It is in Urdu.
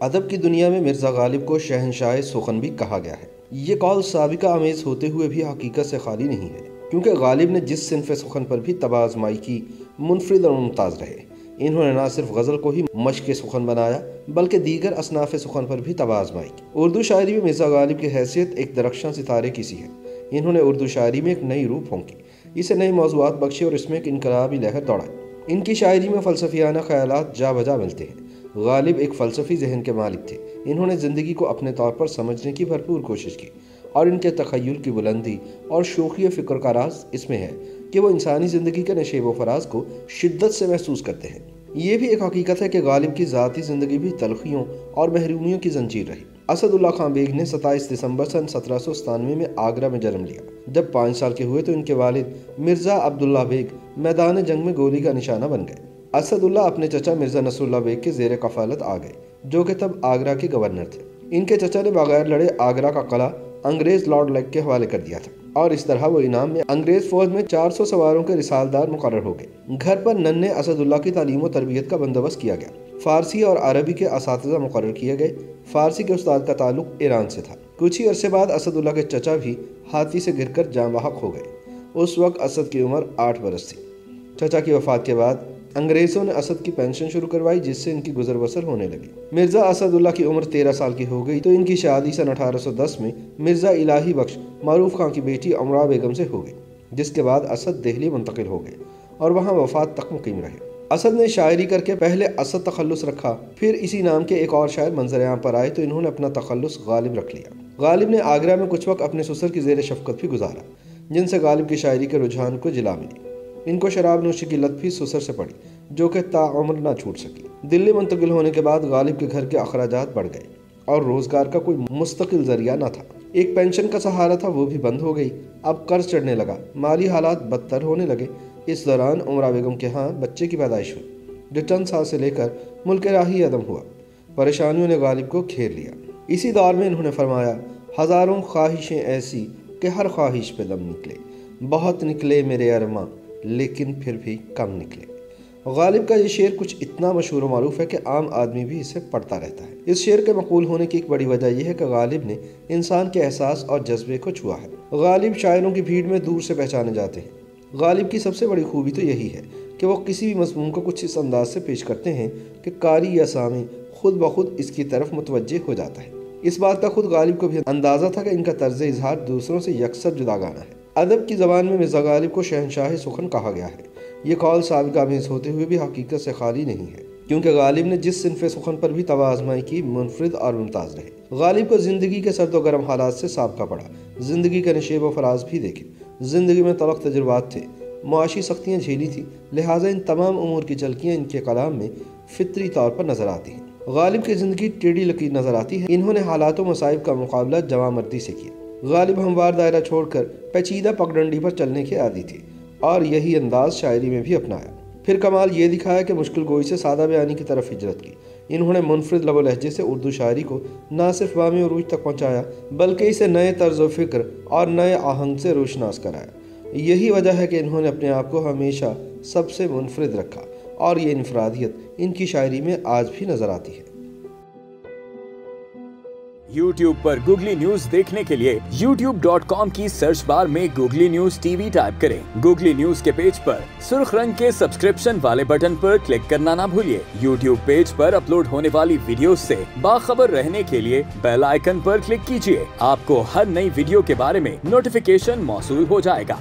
ادب کی دنیا میں مرزا غالب کو شہنشاہ سخن بھی کہا گیا ہے۔ یہ قول سابقہ آمیز ہوتے ہوئے بھی حقیقت سے خالی نہیں ہے، کیونکہ غالب نے جس صنف سخن پر بھی طبع آزمائی کی، منفرد اور ممتاز رہے۔ انہوں نے نہ صرف غزل کو ہی مشق سخن بنایا، بلکہ دیگر اصناف سخن پر بھی طبع آزمائی کی۔ اردو شاعری میں مرزا غالب کی حیثیت ایک درخشاں ستارے کی سی ہے۔ انہوں نے اردو شاعری میں ایک نئی روح پھونکی، اسے نئے موضوعات بخشے اور اس میں ایک انقلابی لہر دوڑائی۔ ان کی شاعری میں فلسفیانہ خیالات جا بجا ملتے ہیں۔ غالب ایک فلسفی ذہن کے مالک تھے۔ انہوں نے زندگی کو اپنے طور پر سمجھنے کی بھرپور کوشش کی، اور ان کے تخیل کی بلندی اور شوخی فکر کا راز اس میں ہے کہ وہ انسانی زندگی کے نشیب و فراز کو شدت سے محسوس کرتے ہیں۔ یہ بھی ایک حقیقت ہے کہ غالب کی ذاتی زندگی بھی تلخیوں اور محرومیوں کی زنجیر رہی۔ اسد اللہ خان بیگ نے 27 دسمبر سن 1797 میں آگرہ میں جنم لیا۔ جب 5 سال کے ہوئے تو ان کے والد مرزا عبداللہ بیگ میدان جنگ میں گولی کا نشانہ بن گئے۔ اسد اللہ اپنے چچا مرزا نصر اللہ بیگ کے زیر کفالت آ گئے، جو کہ تب آگرہ کے گورنر تھے۔ ان کے چچا نے بغیر لڑے آگرہ کا قلعہ انگریز لارڈ لیگ کے حوالے کر دیا تھا، اور اس طرح وہ انعام میں انگریز فوج میں 400 سواروں کے رسالدار مقرر ہو گئے۔ گھر پر ننھے اسد اللہ کی تعلیم و تربیت کا بندوبست کیا گیا۔ فارسی اور عربی کے اساتذہ مقرر کیے گئے۔ فارسی کے استاد کا تعلق ایران سے تھا۔ کچھ ہی عرصے بعد اسد اللہ کے چچا بھی ہاتھی سے گر کر جاں بحق ہو گئے۔ اس وقت اسد کی عمر 8 برس تھی۔ چچا کی وفات کے بعد انگریزوں نے اسد کی پینشن شروع کروائی، جس سے ان کی گزر بسر ہونے لگی۔ مرزا اسد اللہ کی عمر 13 سال کی ہو گئی تو ان کی شادی سن 1810 میں مرزا الہی بخش معروف خان کی بیٹی امراء بیگم سے ہو گئی، جس کے بعد اسد دہلی منتقل ہو گئے اور وہاں وفات تک مقیم رہے۔ اسد نے شاعری کر کے پہلے اسد تخلص رکھا، پھر اسی نام کے ایک اور شاعر منظر عام پر آئے تو انہوں نے اپنا تخلص غالب رکھ لیا۔ غالب نے آگرہ میں کچھ وقت اپنے سسر کی زیر شفقت بھی گزارا، جن سے غالب کی شاعری کے رجحان کو جلا ملی۔ ان کو شراب نوشی کی لت بھی سسر سے پڑی، جو کہ تاعمر نہ چھوٹ سکی۔ دلی منتقل ہونے کے بعد غالب کے گھر کے اخراجات بڑھ گئے اور روزگار کا کوئی مستقل ذریعہ نہ تھا۔ ایک پینشن کا سہارا تھا، وہ بھی بند ہو گئی۔ اب قرض چڑھنے لگا، مالی حالات بدتر ہونے لگے۔ اس دوران امراء بیگم کے ہاں بچے کی پیدائش ہوئی، جو چند سال سے لے کر ملک راہی عدم ہوا۔ پریشانیوں نے غالب کو گھیر لیا۔ اسی دور میں انہوں نے فرمایا، ہزاروں خواہشیں ایسی کہ ہر خواہش پہ دم نکلے، بہت نکلے میرے ارماں لیکن پھر بھی کم نکلے۔ غالب کا یہ شعر کچھ اتنا مشہور و معروف ہے کہ عام آدمی بھی اسے پڑھتا رہتا ہے۔ اس شعر کے مقبول ہونے کی ایک بڑی وجہ یہ ہے کہ غالب نے انسان کے احساس اور جذبے کو چھوا ہے۔ غالب شاعروں کی بھیڑ میں دور سے پہچانے جاتے ہیں۔ غالب کی سب سے بڑی خوبی تو یہی ہے کہ وہ کسی بھی مضمون کو کچھ اس انداز سے پیش کرتے ہیں کہ قاری یا سامع خود بخود اس کی طرف متوجہ ہو جاتا ہے۔ اس بات کا خود غالب کو بھی اندازہ تھا کہ ان کا طرز اظہار دوسروں سے یکسر جداگانہ ہے۔ ادب کی زبان میں مرزا غالب کو شہنشاہ سخن کہا گیا ہے۔ یہ قول سابقہ آمیز ہوتے ہوئے بھی حقیقت سے خالی نہیں ہے، کیونکہ غالب نے جس صنف سخن پر بھی طبع آزمائی کی، منفرد اور ممتاز رہے۔ غالب کو زندگی کے سرد و گرم حالات سے سابقہ پڑا، زندگی کے نشیب و فراز بھی دیکھے۔ زندگی میں تلخ تجربات تھے، معاشی سختیاں جھیلی تھی، لہٰذا ان تمام امور کی جھلکیاں ان کے کلام میں فطری طور پر نظر آتی ہیں۔ غالب کی زندگی ٹیڑھی لکیر نظر آتی ہے۔ انہوں نے حالات و مصائب کا مقابلہ جواں مردی سے کیا۔ غالب ہموار دائرہ چھوڑ کر پیچیدہ پگڈنڈی پر چلنے کے عادی تھے، اور یہی انداز شاعری میں بھی اپنایا۔ پھر کمال یہ دکھایا کہ مشکل گوئی سے سادہ بیانی کی طرف ہجرت کی۔ انہوں نے منفرد لب و لہجے سے اردو شاعری کو نہ صرف بام عروج تک پہنچایا، بلکہ اسے نئے طرز و فکر اور نئے آہنگ سے روشناس کرایا۔ یہی وجہ ہے کہ انہوں نے اپنے آپ کو ہمیشہ سب سے منفرد رکھا، اور یہ انفرادیت ان کی شاعری میں آج بھی نظر آتی ہے۔ YouTube پر گوگلی نیوز دیکھنے کے لیے youtube.com کی سرچ بار میں googly news T V type کریں۔ گوگلی نیوز کے پیج پر سرخ رنگ کے سبسکرپشن والے بٹن پر کلک کرنا نہ بھولیے۔ YouTube پیج پر اپلوڈ ہونے والی ویڈیوز سے باخبر رہنے کے لیے بیل آئیکن پر کلک کیجیے۔ آپ کو ہر نئی ویڈیو کے بارے میں نوٹیفیکیشن موصول ہو جائے گا۔